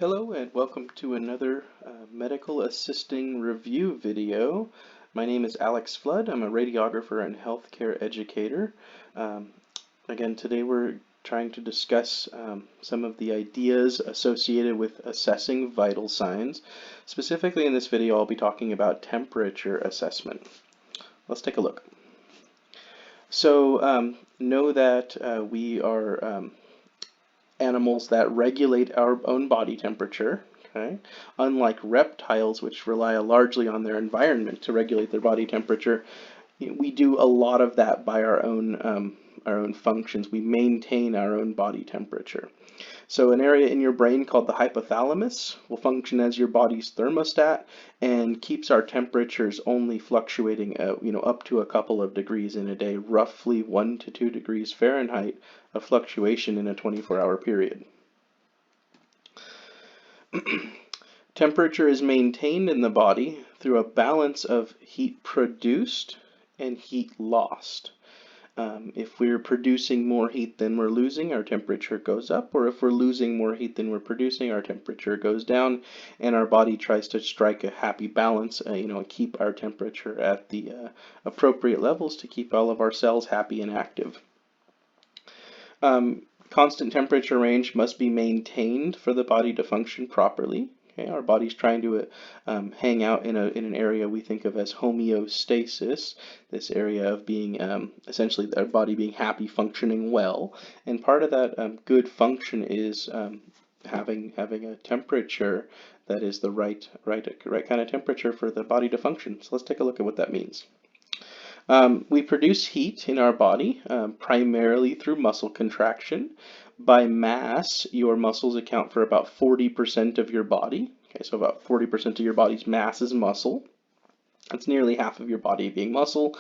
Hello and welcome to another medical assisting review video. My name is Alex Flood. I'm a radiographer and healthcare educator. Again, today we're trying to discuss some of the ideas associated with assessing vital signs. Specifically in this video, I'll be talking about temperature assessment. Let's take a look. So know that we are animals that regulate our own body temperature, okay? Unlike reptiles, which rely largely on their environment to regulate their body temperature, we do a lot of that by our own functions. We maintain our own body temperature. So an area in your brain called the hypothalamus will function as your body's thermostat and keeps our temperatures only fluctuating up to a couple of degrees in a day, roughly 1 to 2 degrees Fahrenheit of fluctuation in a 24-hour period. Temperature is maintained in the body through a balance of heat produced and heat lost. If we're producing more heat than we're losing, our temperature goes up, or if we're losing more heat than we're producing, our temperature goes down, and our body tries to strike a happy balance, and keep our temperature at the appropriate levels to keep all of our cells happy and active. Constant temperature range must be maintained for the body to function properly. Okay, our body's trying to hang out in an area we think of as homeostasis, this area of being essentially our body being happy, functioning well. And part of that good function is having a temperature that is the right kind of temperature for the body to function. So let's take a look at what that means. We produce heat in our body primarily through muscle contraction. By mass, your muscles account for about 40% of your body. Okay, so about 40% of your body's mass is muscle. That's nearly half of your body being muscle.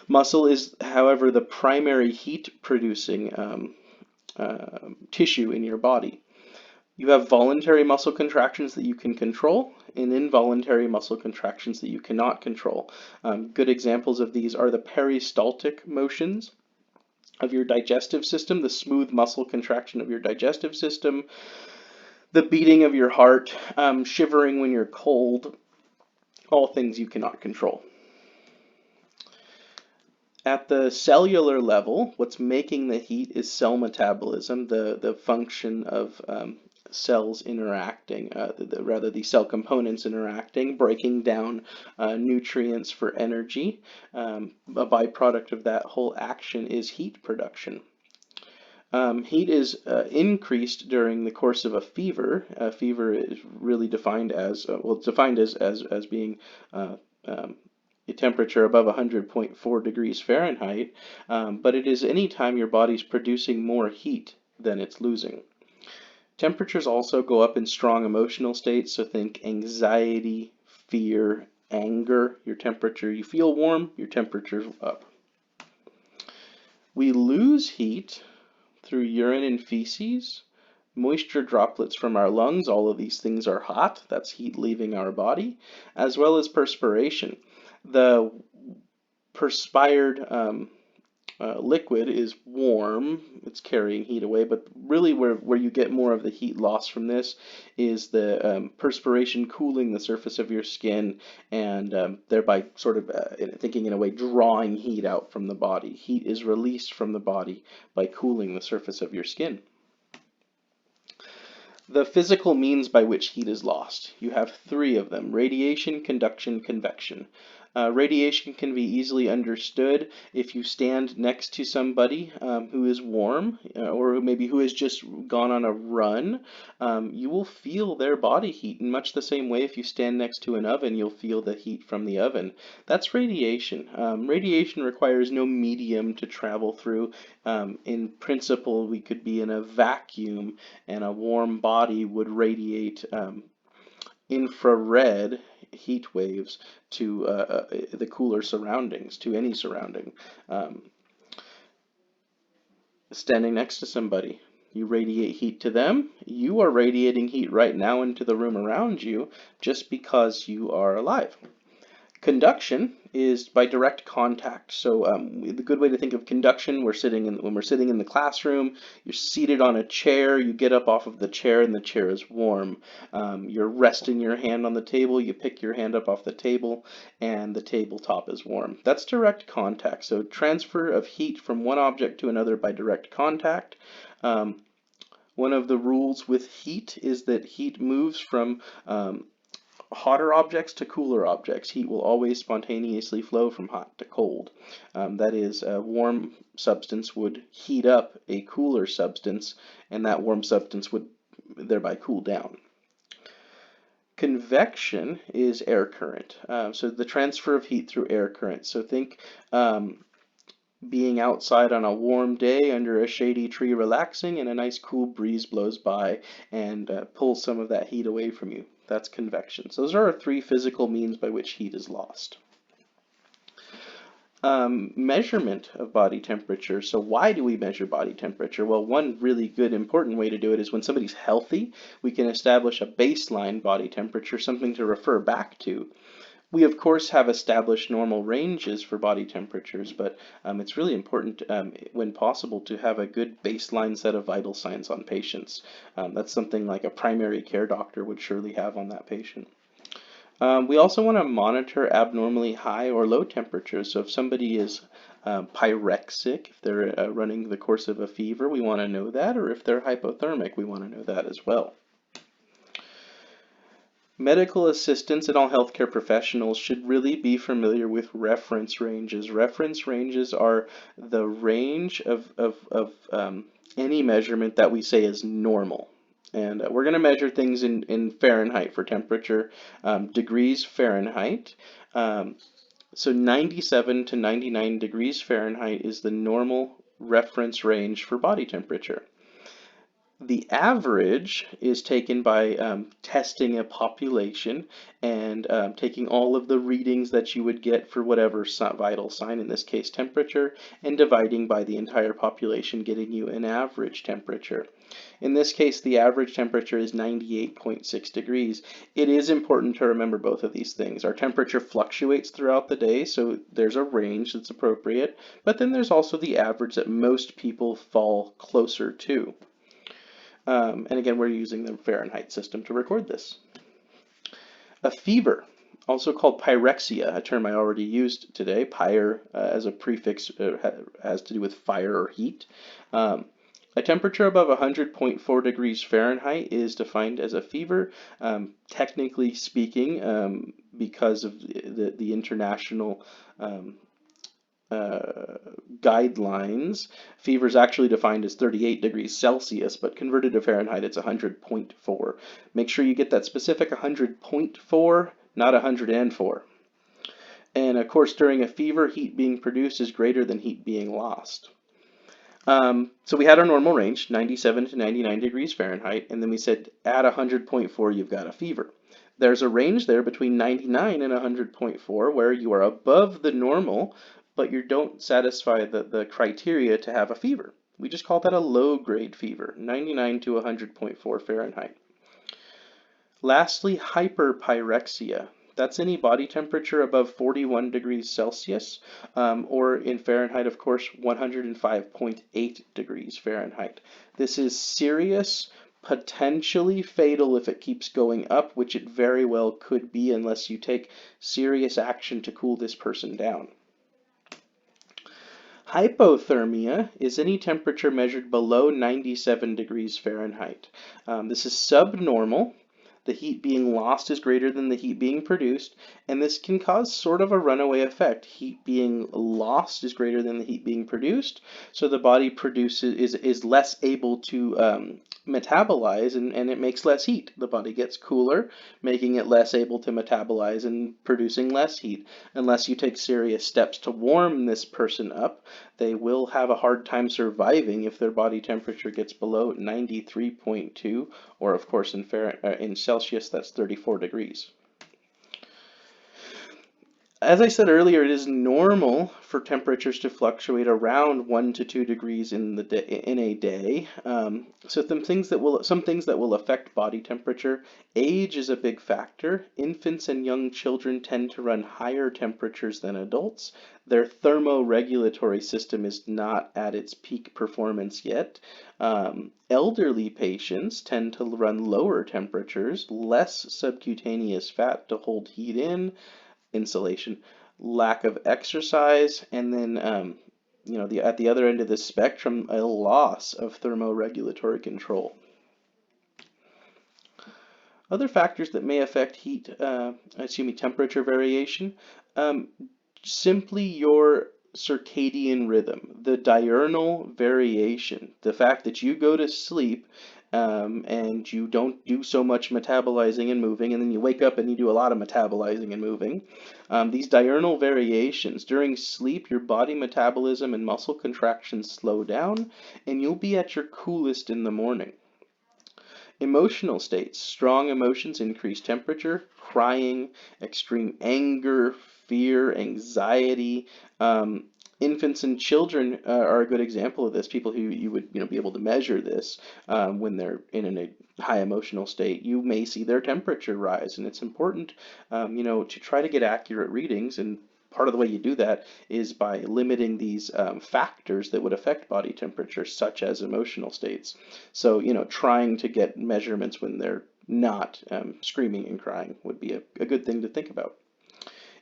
Muscle is, however, the primary heat-producing tissue in your body. You have voluntary muscle contractions that you can control and involuntary muscle contractions that you cannot control. Good examples of these are the peristaltic motions of your digestive system, the smooth muscle contraction of your digestive system, the beating of your heart, shivering when you're cold, all things you cannot control. At the cellular level, what's making the heat is cell metabolism, the function of cells interacting, the cell components interacting, breaking down nutrients for energy. A byproduct of that whole action is heat production. Heat is increased during the course of a fever. A fever is really defined as, as being a temperature above 100.4 degrees Fahrenheit, but it is any time your body's producing more heat than it's losing. Temperatures also go up in strong emotional states, so think anxiety, fear, anger. Your temperature, you feel warm, your temperature's up. We lose heat through urine and feces, moisture droplets from our lungs. All of these things are hot. That's heat leaving our body, as well as perspiration. The perspired liquid is warm, it's carrying heat away, but really where you get more of the heat loss from this is the perspiration cooling the surface of your skin and thereby sort of, thinking in a way, drawing heat out from the body. Heat is released from the body by cooling the surface of your skin. The physical means by which heat is lost. You have three of them: radiation, conduction, convection. Radiation can be easily understood if you stand next to somebody who is warm or maybe who has just gone on a run. You will feel their body heat in much the same way if you stand next to an oven, you'll feel the heat from the oven. That's radiation. Radiation requires no medium to travel through. In principle, we could be in a vacuum and a warm body would radiate infrared heat waves to the cooler surroundings, to any surrounding. Standing next to somebody, you radiate heat to them. You are radiating heat right now into the room around you just because you are alive. Conduction is by direct contact. So the good way to think of conduction, when we're sitting in the classroom, you're seated on a chair, you get up off of the chair and the chair is warm. You're resting your hand on the table, you pick your hand up off the table and the tabletop is warm. That's direct contact. So transfer of heat from one object to another by direct contact. One of the rules with heat is that heat moves from hotter objects to cooler objects. Heat will always spontaneously flow from hot to cold. That is, a warm substance would heat up a cooler substance, and that warm substance would thereby cool down. Convection is air current. So the transfer of heat through air current. So think being outside on a warm day under a shady tree relaxing, and a nice cool breeze blows by and pulls some of that heat away from you. That's convection. So those are our three physical means by which heat is lost. Measurement of body temperature. So why do we measure body temperature? Well, one really good important way to do it is when somebody's healthy, we can establish a baseline body temperature, something to refer back to. We, of course, have established normal ranges for body temperatures, but it's really important, when possible, to have a good baseline set of vital signs on patients. That's something like a primary care doctor would surely have on that patient. We also want to monitor abnormally high or low temperatures. So if somebody is pyrexic, if they're running the course of a fever, we want to know that, or if they're hypothermic, we want to know that as well. Medical assistants and all healthcare professionals should really be familiar with reference ranges. Reference ranges are the range of any measurement that we say is normal. And we're going to measure things in Fahrenheit for temperature, degrees Fahrenheit. So 97 to 99 degrees Fahrenheit is the normal reference range for body temperature. The average is taken by testing a population and taking all of the readings that you would get for whatever vital sign, in this case temperature, and dividing by the entire population, getting you an average temperature. In this case, the average temperature is 98.6 degrees. It is important to remember both of these things. Our temperature fluctuates throughout the day, so there's a range that's appropriate, but then there's also the average that most people fall closer to. And again, we're using the Fahrenheit system to record this. A fever, also called pyrexia, a term I already used today. Pyre as a prefix has to do with fire or heat. A temperature above 100.4 degrees Fahrenheit is defined as a fever. Technically speaking, because of the international guidelines, fever is actually defined as 38 degrees Celsius, but converted to Fahrenheit, it's 100.4. Make sure you get that specific 100.4, not 104. And of course, during a fever, heat being produced is greater than heat being lost. So we had our normal range, 97 to 99 degrees Fahrenheit, and then we said at 100.4, you've got a fever. There's a range there between 99 and 100.4 where you are above the normal, but you don't satisfy the criteria to have a fever. We just call that a low-grade fever, 99 to 100.4 Fahrenheit. Lastly, hyperpyrexia. That's any body temperature above 41 degrees Celsius, or in Fahrenheit, of course, 105.8 degrees Fahrenheit. This is serious, potentially fatal if it keeps going up, which it very well could be unless you take serious action to cool this person down. Hypothermia is any temperature measured below 97 degrees Fahrenheit. This is subnormal. The heat being lost is greater than the heat being produced, and this can cause sort of a runaway effect. Heat being lost is greater than the heat being produced, so the body is less able to metabolize, and it makes less heat. The body gets cooler, making it less able to metabolize and producing less heat. Unless you take serious steps to warm this person up, they will have a hard time surviving if their body temperature gets below 93.2, or of course in Celsius, that's 34 degrees. As I said earlier, it is normal for temperatures to fluctuate around 1 to 2 degrees in the in a day. So some things that will affect body temperature. Age is a big factor. Infants and young children tend to run higher temperatures than adults. Their thermoregulatory system is not at its peak performance yet. Elderly patients tend to run lower temperatures, less subcutaneous fat to hold heat in, insulation, lack of exercise, and then at the other end of the spectrum, a loss of thermoregulatory control. Other factors that may affect temperature variation, simply your circadian rhythm, the diurnal variation, the fact that you go to sleep and you don't do so much metabolizing and moving, and then you wake up and you do a lot of metabolizing and moving. These diurnal variations, during sleep, your body metabolism and muscle contractions slow down, and you'll be at your coolest in the morning. Emotional states. Strong emotions increase temperature. Crying, extreme anger, fear, anxiety. Infants and children are a good example of this. People who you would be able to measure this when they're in a high emotional state. You may see their temperature rise, and it's important to try to get accurate readings. And part of the way you do that is by limiting these factors that would affect body temperature, such as emotional states. So, trying to get measurements when they're not screaming and crying would be a good thing to think about.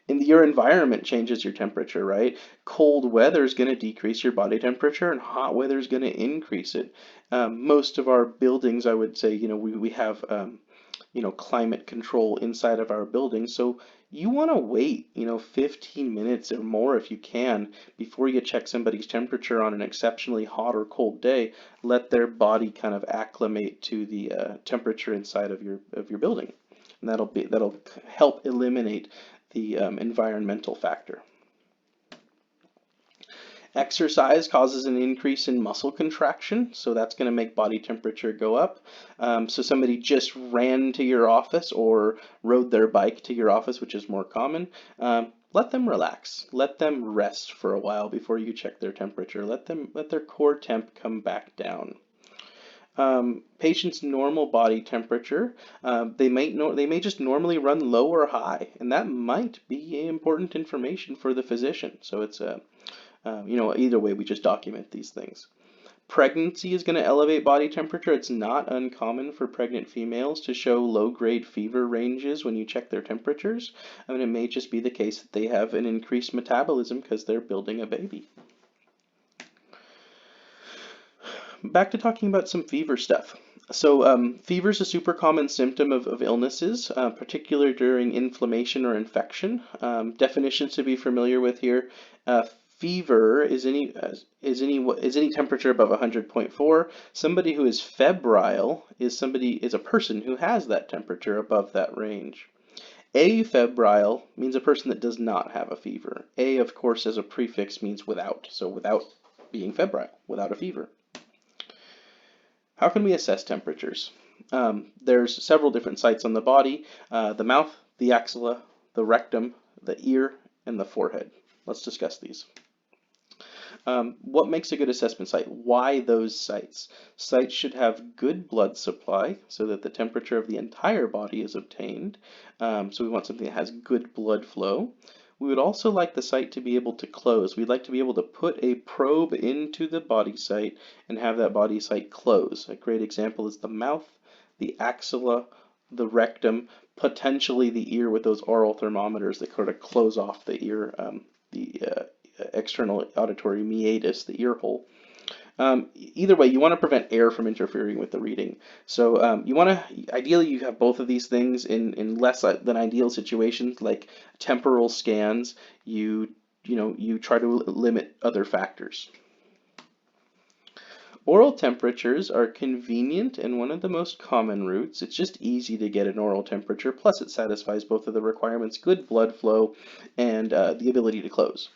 Your environment changes your temperature, right? Cold weather is going to decrease your body temperature, and hot weather is going to increase it. Most of our buildings, I would say, we have climate control inside of our buildings. So you want to wait, 15 minutes or more if you can before you check somebody's temperature on an exceptionally hot or cold day. Let their body kind of acclimate to the temperature inside of your building, and that'll help eliminate the environmental factor. Exercise causes an increase in muscle contraction, so that's going to make body temperature go up. So somebody just ran to your office or rode their bike to your office, which is more common. Let them relax. Let them rest for a while before you check their temperature. Let their core temp come back down. Patients' normal body temperature, they may just normally run low or high, and that might be important information for the physician. So it's either way, we just document these things. Pregnancy is going to elevate body temperature. It's not uncommon for pregnant females to show low-grade fever ranges when you check their temperatures. I mean, it may just be the case that they have an increased metabolism because they're building a baby. Back to talking about some fever stuff. So fever is a super common symptom of illnesses, particularly during inflammation or infection. Definitions to be familiar with here. Fever is any temperature above 100.4. Somebody who is febrile is a person who has that temperature above that range. Afebrile means a person that does not have a fever. A, of course, as a prefix means without, so without being febrile, without a fever. How can we assess temperatures? There's several different sites on the body: the mouth, the axilla, the rectum, the ear, and the forehead. Let's discuss these. What makes a good assessment site? Why those sites? Sites should have good blood supply so that the temperature of the entire body is obtained. So we want something that has good blood flow. We would also like the site to be able to close. We'd like to be able to put a probe into the body site and have that body site close. A great example is the mouth, the axilla, the rectum, potentially the ear with those aural thermometers that sort of close off the ear, the external auditory meatus, the ear hole. Either way, you want to prevent air from interfering with the reading. So ideally you have both of these things in less than ideal situations, like temporal scans. You try to limit other factors. Aural temperatures are convenient and one of the most common routes. It's just easy to get an aural temperature, plus it satisfies both of the requirements: good blood flow and the ability to close.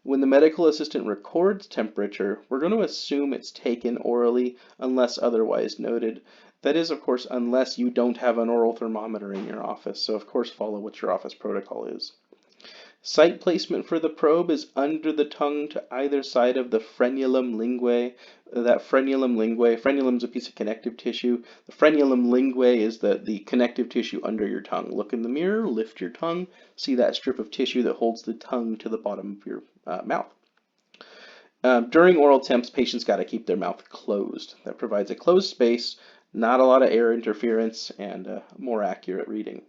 When the medical assistant records temperature, we're going to assume it's taken orally unless otherwise noted. That is, of course, unless you don't have an aural thermometer in your office. So, of course, follow what your office protocol is. Site placement for the probe is under the tongue to either side of the frenulum linguae. That frenulum is a piece of connective tissue. The frenulum linguae is the connective tissue under your tongue. Look in the mirror, lift your tongue, see that strip of tissue that holds the tongue to the bottom of your mouth. During oral temps, patients got to keep their mouth closed. That provides a closed space, not a lot of air interference, and more accurate reading.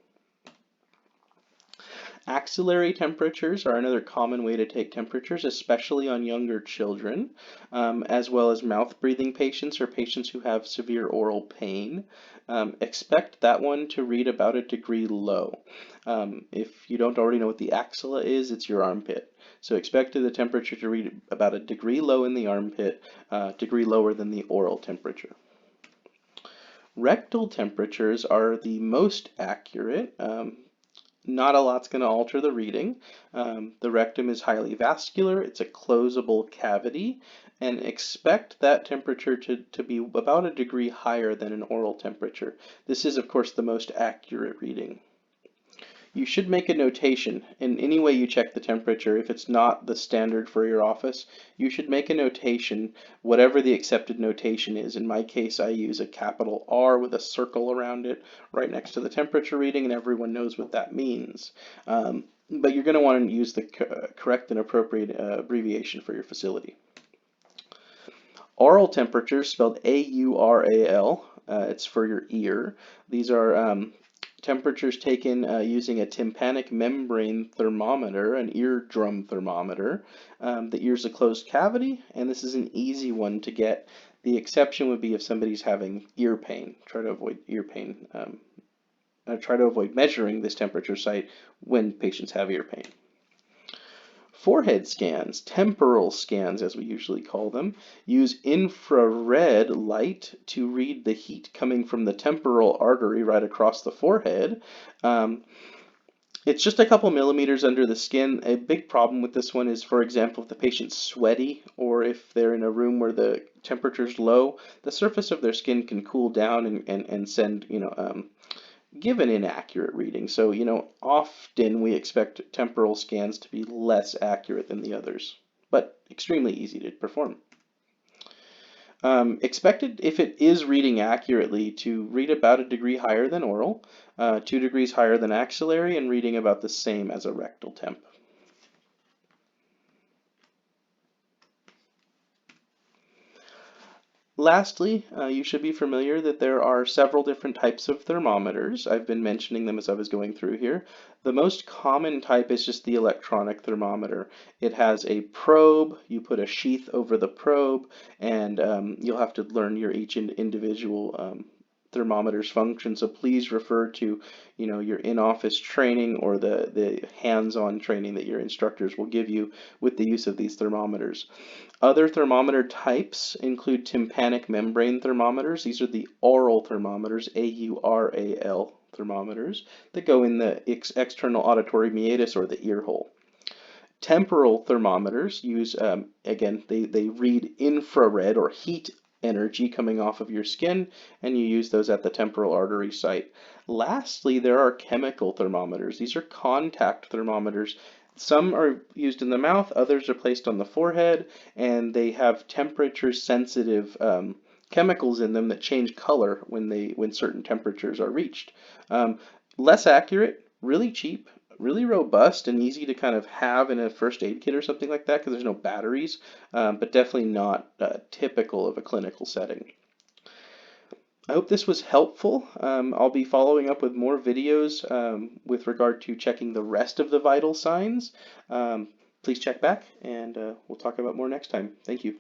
Axillary temperatures are another common way to take temperatures, especially on younger children, as well as mouth breathing patients or patients who have severe oral pain. Expect that one to read about a degree low. If you don't already know what the axilla is, it's your armpit. So expect the temperature to read about a degree low in the armpit, degree lower than the oral temperature. Rectal temperatures are the most accurate. Not a lot's going to alter the reading. The rectum is highly vascular, it's a closable cavity, and expect that temperature to be about a degree higher than an oral temperature. This is, of course, the most accurate reading. You should make a notation in any way you check the temperature. If it's not the standard for your office, you should make a notation, whatever the accepted notation is. In my case, I use a capital R with a circle around it right next to the temperature reading, and everyone knows what that means. But you're going to want to use the correct and appropriate abbreviation for your facility. Aural temperature, spelled A-U-R-A-L, it's for your ear. These are temperatures taken using a tympanic membrane thermometer, an eardrum thermometer. The ear's a closed cavity, and this is an easy one to get. The exception would be if somebody's having ear pain. Try to avoid ear pain. Try to avoid measuring this temperature site when patients have ear pain. Forehead scans, temporal scans as we usually call them, use infrared light to read the heat coming from the temporal artery right across the forehead. It's just a couple millimeters under the skin. A big problem with this one is, for example, if the patient's sweaty or if they're in a room where the temperature's low, the surface of their skin can cool down and send, give an inaccurate reading. So, often we expect temporal scans to be less accurate than the others, but extremely easy to perform. Expected, if it is reading accurately, to read about a degree higher than oral, 2 degrees higher than axillary, and reading about the same as a rectal temp. Lastly, you should be familiar that there are several different types of thermometers. I've been mentioning them as I was going through here. The most common type is just the electronic thermometer. It has a probe, you put a sheath over the probe, and you'll have to learn each individual thermometer's function, so please refer to your in-office training or the hands-on training that your instructors will give you with the use of these thermometers. Other thermometer types include tympanic membrane thermometers. These are the aural thermometers, A-U-R-A-L thermometers, that go in the external auditory meatus or the ear hole. Temporal thermometers use, again, they read infrared or heat energy coming off of your skin, and you use those at the temporal artery site. Lastly, there are chemical thermometers. These are contact thermometers. Some are used in the mouth, others are placed on the forehead, and they have temperature-sensitive chemicals in them that change color when certain temperatures are reached. Less accurate, really cheap, really robust, and easy to kind of have in a first aid kit or something like that because there's no batteries, but definitely not typical of a clinical setting. I hope this was helpful. I'll be following up with more videos with regard to checking the rest of the vital signs. Please check back, and we'll talk about more next time. Thank you.